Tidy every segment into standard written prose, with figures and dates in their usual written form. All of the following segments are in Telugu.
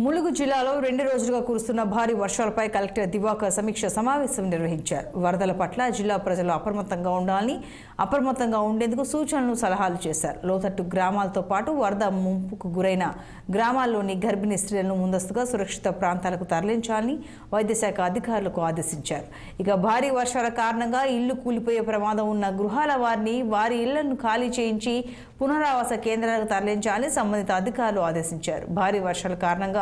ములుగు జిల్లాలో 2 రోజులుగా కురుస్తున్న భారీ వర్షాలపై కలెక్టర్ దివాకర్ సమీక్ష సమావేశం నిర్వహించారు. వరదల పట్ల జిల్లా ప్రజలు అప్రమత్తంగా ఉండేందుకు సూచనలు సలహాలు చేశారు. లోతట్టు గ్రామాలతో పాటు వరద ముంపుకు గురైన గ్రామాల్లోని గర్భిణీ స్త్రీలను ముందస్తుగా సురక్షిత ప్రాంతాలకు తరలించాలని వైద్య శాఖ అధికారులకు ఆదేశించారు. ఇక భారీ వర్షాల కారణంగా ఇళ్లు కూలిపోయే ప్రమాదం ఉన్న గృహాల వారిని వారి ఇళ్లను ఖాళీ చేయించి పునరావాస కేంద్రాలకు తరలించాలని సంబంధిత అధికారులు ఆదేశించారు. భారీ వర్షాల కారణంగా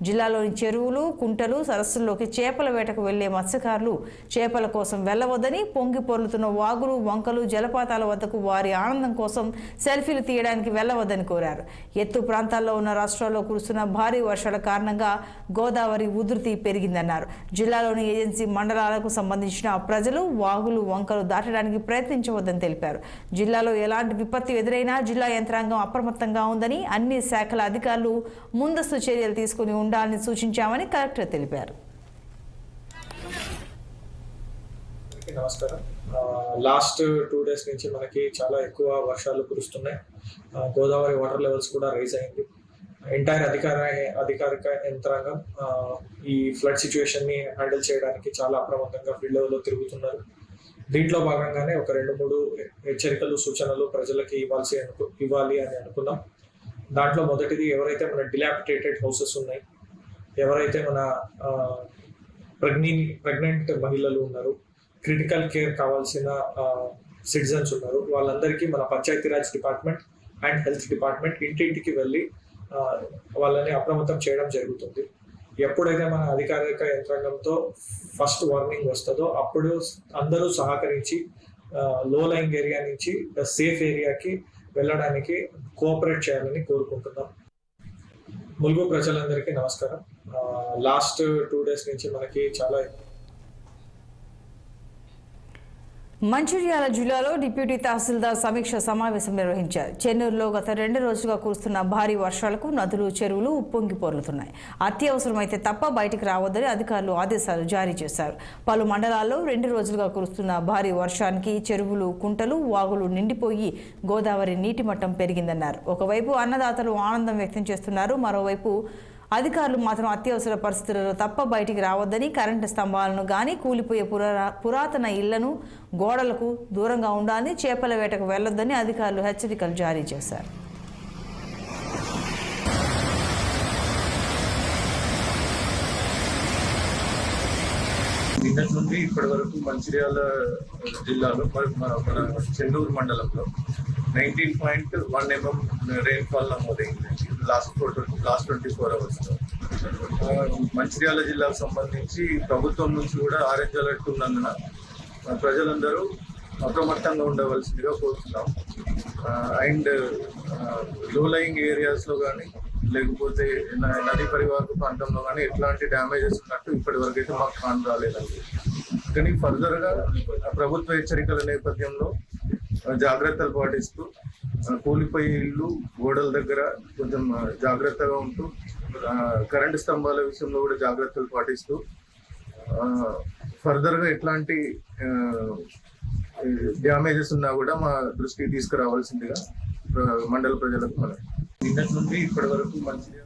జిల్లాలోని చెరువులు, కుంటలు, సరస్సుల్లోకి చేపల వేటకు వెళ్లే మత్స్యకారులు చేపల కోసం వెళ్లవద్దని, పొంగి పొర్లుతున్న వాగులు, వంకలు, జలపాతాల వద్దకు వారి ఆనందం కోసం సెల్ఫీలు తీయడానికి వెళ్లవద్దని కోరారు. ఎత్తు ప్రాంతాల్లో ఉన్న రాష్ట్రాల్లో కురుస్తున్న భారీ వర్షాల కారణంగా గోదావరి ఉధృతి పెరిగిందన్నారు. జిల్లాలోని ఏజెన్సీ మండలాలకు సంబంధించిన ప్రజలు వాగులు, వంకలు దాటడానికి ప్రయత్నించవద్దని తెలిపారు. జిల్లాలో ఎలాంటి విపత్తు ఎదురైనా జిల్లా యంత్రాంగం అప్రమత్తంగా ఉందని, అన్ని శాఖల అధికారులు ముందస్తు చర్యలు తీసుకుని ఉండాలని సూచించామని కలెక్టర్ తెలిపారు. నమస్కారం. లాస్ట్ 2 డేస్ నుంచి మనకి చాలా ఎక్కువ వర్షాలు కురుస్తున్నాయి. గోదావరి వాటర్ లెవెల్స్ కూడా రైజ్ అయింది. ఎంటైర్ అధికారిక యంత్రాంగం ఈ ఫ్లడ్ సిచ్యువేషన్ ని హ్యాండిల్ చేయడానికి చాలా అప్రమత్తంగా ఫీల్డ్ లెవెల్లో తిరుగుతున్నారు. దీంట్లో భాగంగానే ఒక 2-3 హెచ్చరికలు, సూచనలు ప్రజలకి ఇవ్వాలి అని అనుకున్నాం. దాంట్లో మొదటిది, ఎవరైతే మన డిలాపిటేటెడ్ హౌసెస్ ఉన్నాయి, ఎవరైతే మన ప్రెగ్నెంట్ మహిళలు ఉన్నారు, క్రిటికల్ కేర్ కావాల్సిన సిటిజన్స్ ఉన్నారు, వాళ్ళందరికీ మన Panchayati Raj department and health department ఇంటింటికి వెళ్ళి వాళ్ళని అప్రమత్తం చేయడం జరుగుతుంది. ఎప్పుడైతే మన అధికారిక యంత్రాంగంతో ఫస్ట్ వార్నింగ్ వస్తుందో అప్పుడు అందరూ సహకరించి లో లైంగ్ ఏరియా నుంచి సేఫ్ ఏరియాకి వెళ్ళడానికి కోఆపరేట్ చేయాలని కోరుకుంటున్నాం. ములుగు ప్రజలందరికీ నమస్కారం. లాస్ట్ 2 డేస్ నుంచి మనకి చాలా మంచిర్యాల జిల్లాలో డిప్యూటీ తహసీల్దార్ సమీక్ష సమావేశం నిర్వహించారు. చెన్నూరులో గత 2 రోజులుగా కురుస్తున్న భారీ వర్షాలకు నదులు, చెరువులు ఉప్పొంగి పొర్లుతున్నాయి. అత్యవసరమైతే తప్ప బయటికి రావద్దని అధికారులు ఆదేశాలు జారీ చేశారు. పలు మండలాల్లో 2 రోజులుగా కురుస్తున్న భారీ వర్షానికి చెరువులు, కుంటలు, వాగులు నిండిపోయి గోదావరి నీటి మట్టం పెరిగిందన్నారు. ఒకవైపు అన్నదాతలు ఆనందం వ్యక్తం చేస్తున్నారు, మరోవైపు అధికారులు మాత్రం అత్యవసర పరిస్థితులలో తప్ప బయటికి రావద్దని, కరెంటు స్తంభాలను గాని, కూలిపోయే పురాతన ఇళ్లను, గోడలకు దూరంగా ఉండాలని, చేపల వేటకు వెళ్లొద్దని అధికారులు హెచ్చరికలు జారీ చేశారు. నిన్నటి నుండి ఇప్పటి వరకు మంచిర్యాల జిల్లాలో మన చెన్నూరు మండలంలో 19.1 mm రెయిన్ఫాల్ నమోదైంది లాస్ట్ 24 అవర్స్ లో. మంచిర్యాల జిల్లాకు సంబంధించి ప్రభుత్వం నుంచి కూడా ఆరెంజ్ అలర్ట్ ఉన్నందున ప్రజలందరూ అప్రమత్తంగా ఉండవలసిందిగా కోరుతున్నాం. అండ్ లో లయింగ్ ఏరియాస్ లో కానీ, లేకపోతే నదీ పరివాహక ప్రాంతంలో కానీ ఎట్లాంటి డ్యామేజెస్ ఉన్నట్టు ఇప్పటి వరకు అయితే మాకు కాన్ రాలేదండి. కానీ ఫర్దర్ గా ప్రభుత్వ హెచ్చరికల నేపథ్యంలో జాగ్రత్తలు పాటిస్తూ, కూలిపోయే ఇల్లు, గోడల దగ్గర కొంచెం జాగ్రత్తగా ఉంటూ, కరెంటు స్తంభాల విషయంలో కూడా జాగ్రత్తలు పాటిస్తూ, ఫర్దర్ గా ఎట్లాంటి డ్యామేజెస్ ఉన్నా కూడా మా దృష్టికి తీసుకురావాల్సిందిగా మండల ప్రజలకు మనం నిన్నటి నుండి ఇప్పటి వరకు మంచిగా